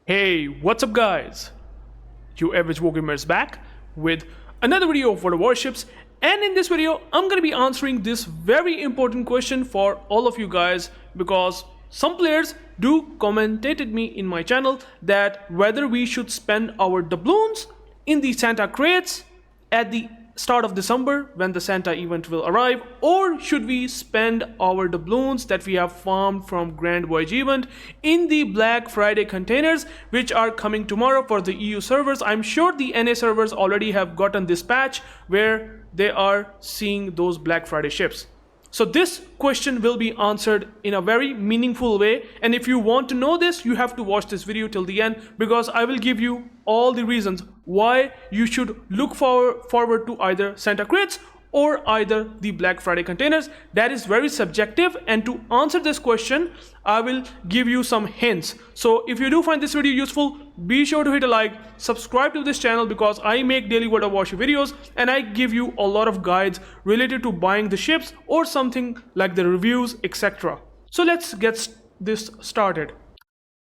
Hey, what's up guys? UrAvgWarGamer is back with another video for the warships, and in this video I'm going to be answering this very important question for all of you guys, because some players do commented me in my channel that whether we should spend our doubloons in the Santa crates at the start of December when the Santa event will arrive, or should we spend our doubloons that we have farmed from Grand Voyage event in the Black Friday containers, which are coming tomorrow for the EU servers. I'm sure the NA servers already have gotten this patch where they are seeing those Black Friday ships. So this question will be answered in a very meaningful way, and if you want to know this, you have to watch this video till the end, because I will give you all the reasons why you should look forward to either Santa crates or either the Black Friday containers. That is very subjective, and to answer this question I will give you some hints. So if you do find this video useful, be sure to hit a like, subscribe to this channel, because I make daily World of Warship videos and I give you a lot of guides related to buying the ships or something like the reviews, etc. So let's get this started.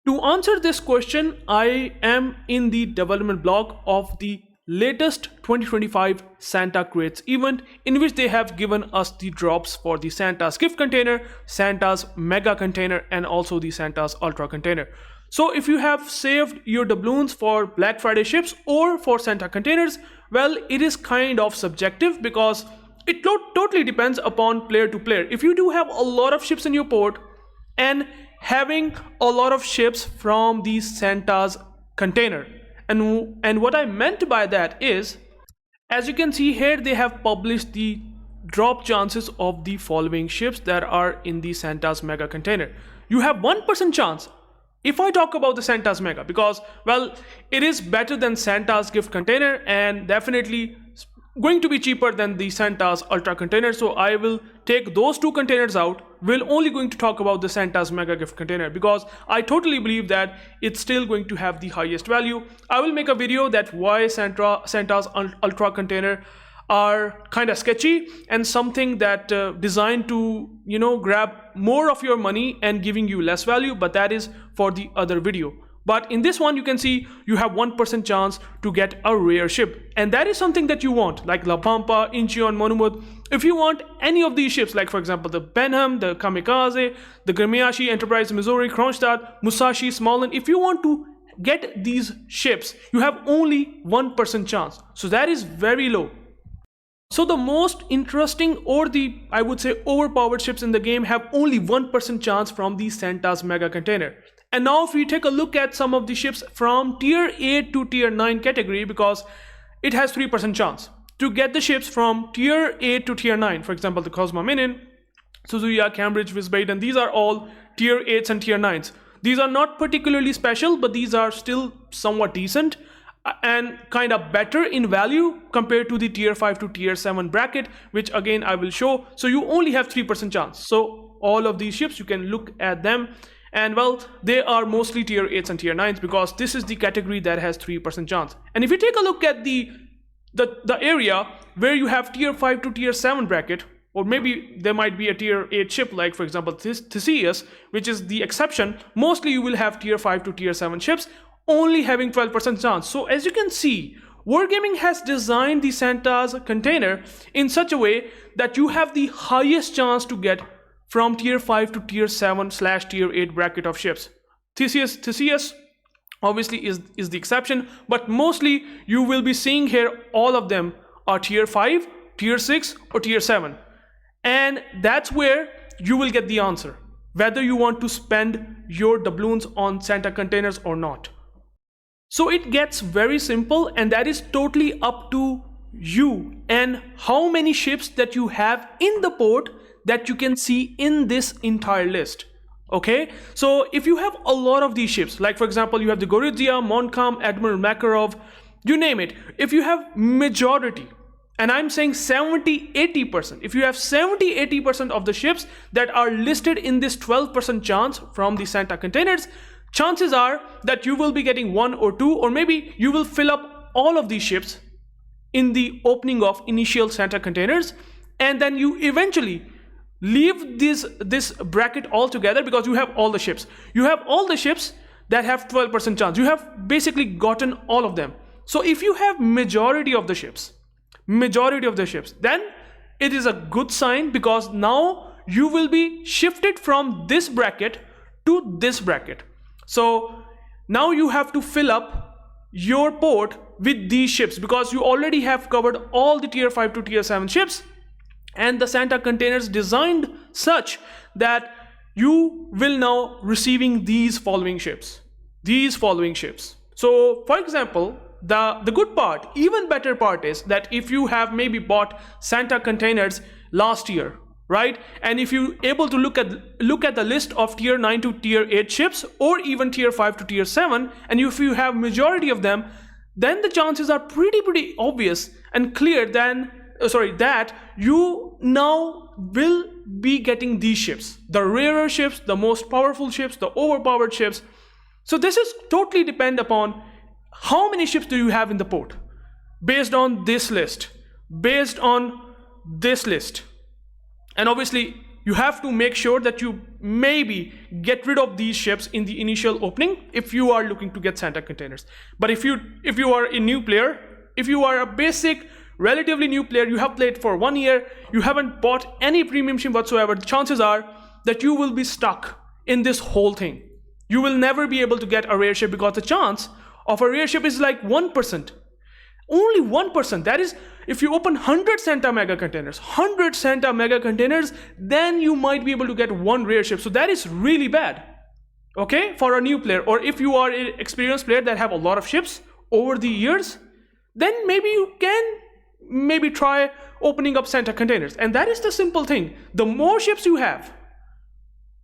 To answer this question, I am in the development blog of the latest 2025 Santa crates event, in which they have given us the drops for the Santa's gift container, Santa's mega container, and also the Santa's ultra container. So if you have saved your doubloons for Black Friday ships or for Santa containers, well, it is kind of subjective, because it totally depends upon player to player. If you do have a lot of ships in your port and having a lot of ships from the Santa's container, and what I meant by that is, as you can see here, they have published the drop chances of the following ships that are in the Santa's mega container. You have 1% chance. If I talk about the Santa's mega, because, well, it is better than Santa's gift container and definitely going to be cheaper than the Santa's ultra container, so I will take those two containers out. We're only going to talk about the Santa's mega gift container, because I totally believe that it's still going to have the highest value. I will make a video that why Santa's ultra container are kind of sketchy and something that designed to, you know, grab more of your money and giving you less value, but that is for the other video. But in this one, you can see you have 1% chance to get a rare ship, and that is something that you want, like La Pampa, Incheon, Monumud. If you want any of these ships, like for example the Benham, the Kamikaze, the Gamiashi, Enterprise, Missouri, Kronstadt, Musashi, Smollett, if you want to get these ships, you have only 1% chance. So that is very low. So the most interesting, or the, I would say, overpowered ships in the game have only 1% chance from the Santa's mega container. And now if we take a look at some of the ships from tier 8 to tier 9 category, because it has 3% chance to get the ships from tier 8 to tier 9. For example, the Cosma Minin, Suzuya, Cambridge, Wiesbaden, these are all tier 8s and tier 9s. These are not particularly special, but these are still somewhat decent and kind of better in value compared to the tier 5 to tier 7 bracket, which again I will show. So you only have 3% chance. So all of these ships, you can look at them, and well, they are mostly tier 8s and tier 9s, because this is the category that has 3% chance. And if you take a look at the area where you have tier 5 to tier 7 bracket, or maybe there might be a tier 8 ship, like for example Theseus, which is the exception, mostly you will have tier 5 to tier 7 ships only having 12% chance. So as you can see, Wargaming has designed the Santa's container in such a way that you have the highest chance to get from tier 5 to tier 7 / tier 8 bracket of ships. Theseus obviously is the exception, but mostly you will be seeing here all of them are tier 5, tier 6 or tier 7. And that's where you will get the answer, whether you want to spend your doubloons on Santa containers or not. So it gets very simple, and that is totally up to you and how many ships that you have in the port that you can see in this entire list. Okay, so if you have a lot of these ships, like for example you have the Gorizia, Montcalm, Admiral Makarov, you name it, if you have majority, and I'm saying 70-80%, if you have 70-80% of the ships that are listed in this 12% chance from the Santa containers, chances are that you will be getting 1 or 2, or maybe you will fill up all of these ships in the opening of initial Santa containers, and then you eventually leave this bracket altogether, because you have all the ships. You have all the ships that have 12% chance. You have basically gotten all of them. So if you have majority of the ships, then it is a good sign, because now you will be shifted from this bracket to this bracket. So now you have to fill up your port with these ships, because you already have covered all the tier 5 to tier 7 ships, and the Santa containers designed such that you will now receiving these following ships. So for example, the good part, even better part, is that if you have maybe bought Santa containers last year, right, and if you able to look at the list of tier 9 to tier 8 ships, or even tier 5 to tier 7, and if you have majority of them, then the chances are pretty obvious and clear that you now will be getting these ships, the rarer ships, the most powerful ships, the overpowered ships. So this is totally depend upon how many ships do you have in the port, based on this list. And obviously you have to make sure that you maybe get rid of these ships in the initial opening if you are looking to get Santa containers. But if you are a new player, if you are a basic relatively new player, you have played for 1 year, you haven't bought any premium ship whatsoever, the chances are that you will be stuck in this whole thing. You will never be able to get a rare ship, because the chance of a rare ship is like 1%. Only 1%. That is, if you open 100 Santa mega containers, then you might be able to get one rare ship. So that is really bad, okay, for a new player. Or if you are an experienced player that have a lot of ships over the years, then maybe you can try opening up Santa containers. And that is the simple thing. The more ships you have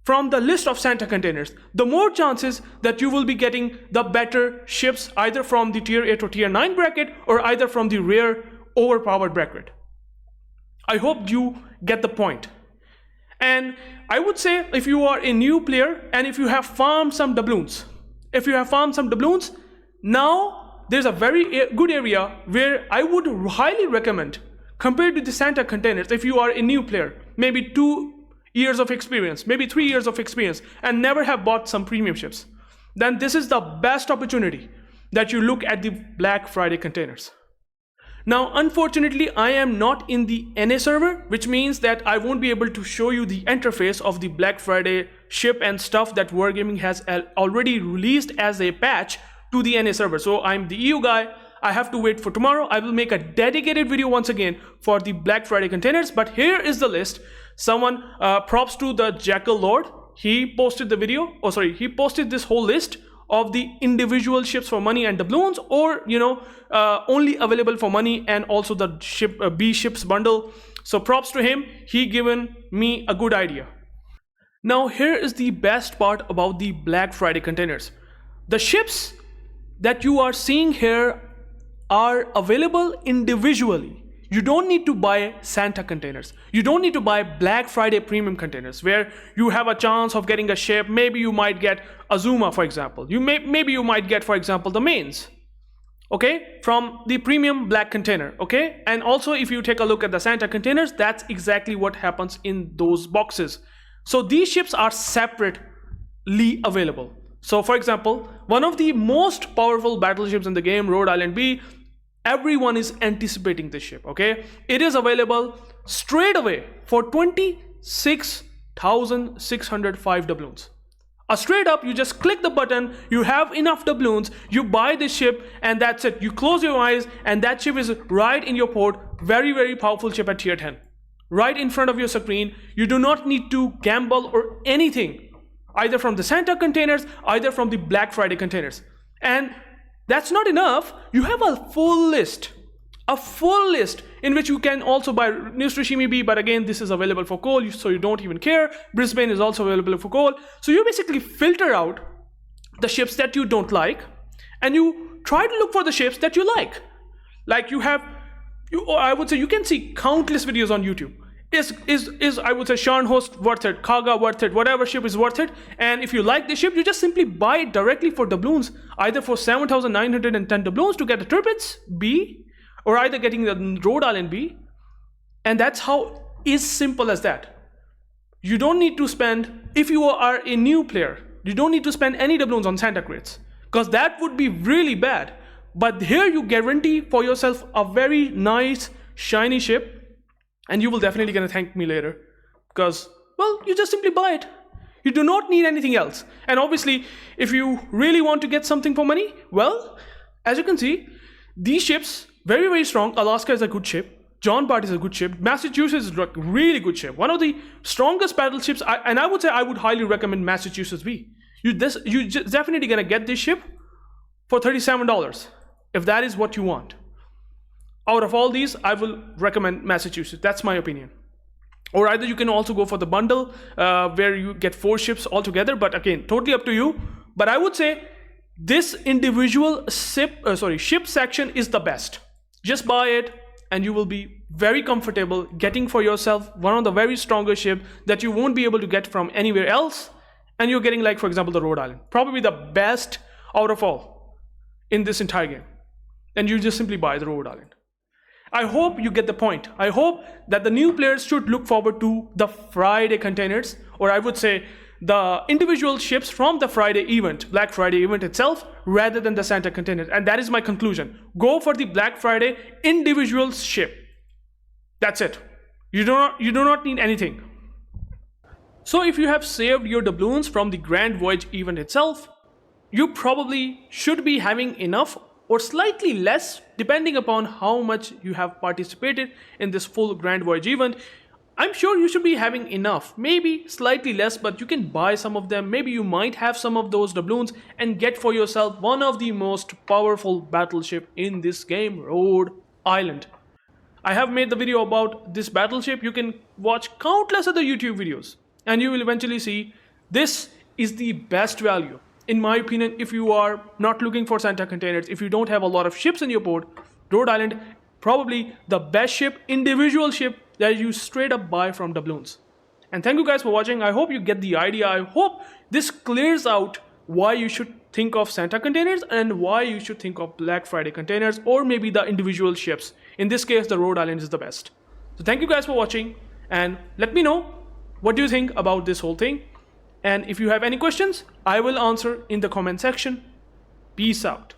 from the list of Santa containers, the more chances that you will be getting the better ships, either from the tier 8 or tier 9 bracket, or either from the rare overpowered bracket. I hope you get the point. And I would say, if you are a new player and if you have farmed some doubloons, now there's a very good area where I would highly recommend, compared to the Santa containers, if you are a new player, maybe 2 years of experience, maybe 3 years of experience, and never have bought some premium ships, then this is the best opportunity that you look at the Black Friday containers. Now, unfortunately, I am not in the NA server, which means that I won't be able to show you the interface of the Black Friday ship and stuff that UrAvgWarGamer has already released as a patch to the NA server. So I'm the EU guy. I have to wait for tomorrow. I will make a dedicated video once again for the Black Friday containers. But here is the list. Someone, props to the Jackal Lord. He posted the video. Oh, sorry. He posted this whole list of the individual ships for money and doubloons, or only available for money, and also the ship B ships bundle. So props to him. He given me a good idea. Now here is the best part about the Black Friday containers. The ships that you are seeing here are available individually. You don't need to buy Santa containers. You don't need to buy Black Friday premium containers where you have a chance of getting a ship. Maybe you might get Azuma, for example. Maybe you might get, for example, the mains, okay, from the premium black container, okay? And also, if you take a look at the Santa containers, that's exactly what happens in those boxes. So these ships are separately available. So for example, one of the most powerful battleships in the game, Rhode Island B, everyone is anticipating this ship, okay? It is available straight away for 26,605 doubloons. Straight up, you just click the button, you have enough doubloons, you buy this ship, and that's it. You close your eyes, and that ship is right in your port. Very, very powerful ship at tier 10. Right in front of your screen. You do not need to gamble or anything, either from the Santa containers, either from the Black Friday containers. And that's not enough. You have a full list in which you can also buy New Tsushima B, but again, this is available for coal, so you don't even care. Brisbane is also available for coal. So you basically filter out the ships that you don't like, and you try to look for the ships that you like. Like I would say you can see countless videos on YouTube. Is I would say Scharnhorst worth it, Kaga worth it, whatever ship is worth it. And if you like the ship, you just simply buy it directly for doubloons, either for 7,910 doubloons to get a Tirpitz B, or either getting the Rhode Island B. And that's how is simple as that. You don't need to spend, if you are a new player, You don't need to spend any doubloons on Santa crates, because that would be really bad. But here you guarantee for yourself a very nice shiny ship, and you will definitely gonna thank me later, because, well, you just simply buy it. You do not need anything else. And obviously, if you really want to get something for money, well, as you can see, these ships, very, very strong. Alaska is a good ship. John Bart is a good ship. Massachusetts is a really good ship. One of the strongest battleships, and I would say I would highly recommend Massachusetts V. You definitely gonna get this ship for $37, if that is what you want. Out of all these, I will recommend Massachusetts. That's my opinion. Or either you can also go for the bundle, where you get 4 ships altogether, but again, totally up to you. But I would say this individual ship section is the best. Just buy it, and you will be very comfortable getting for yourself one of the very strongest ships that you won't be able to get from anywhere else. And you're getting, like, for example, the Rhode Island, probably the best out of all in this entire game. And you just simply buy the Rhode Island. I hope you get the point. I hope that the new players should look forward to the Friday containers, or I would say the individual ships from the Friday event, Black Friday event itself, rather than the Santa containers. And that is my conclusion. Go for the Black Friday individual ship. That's it. You do not need anything. So if you have saved your doubloons from the Grand Voyage event itself, you probably should be having enough or slightly less, depending upon how much you have participated in this full Grand Voyage event. I'm sure you should be having enough, maybe slightly less, but you can buy some of them. Maybe you might have some of those doubloons and get for yourself one of the most powerful battleship in this game, Rhode Island. I have made the video about this battleship. You can watch countless other YouTube videos, and you will eventually see this is the best value. In my opinion, if you are not looking for Santa containers, if you don't have a lot of ships in your port, Rhode Island, probably the best ship, individual ship that you straight up buy from Doubloons. And thank you guys for watching. I hope you get the idea. I hope this clears out why you should think of Santa containers and why you should think of Black Friday containers, or maybe the individual ships. In this case, the Rhode Island is the best. So thank you guys for watching, and let me know what do you think about this whole thing. And if you have any questions, I will answer in the comment section. Peace out.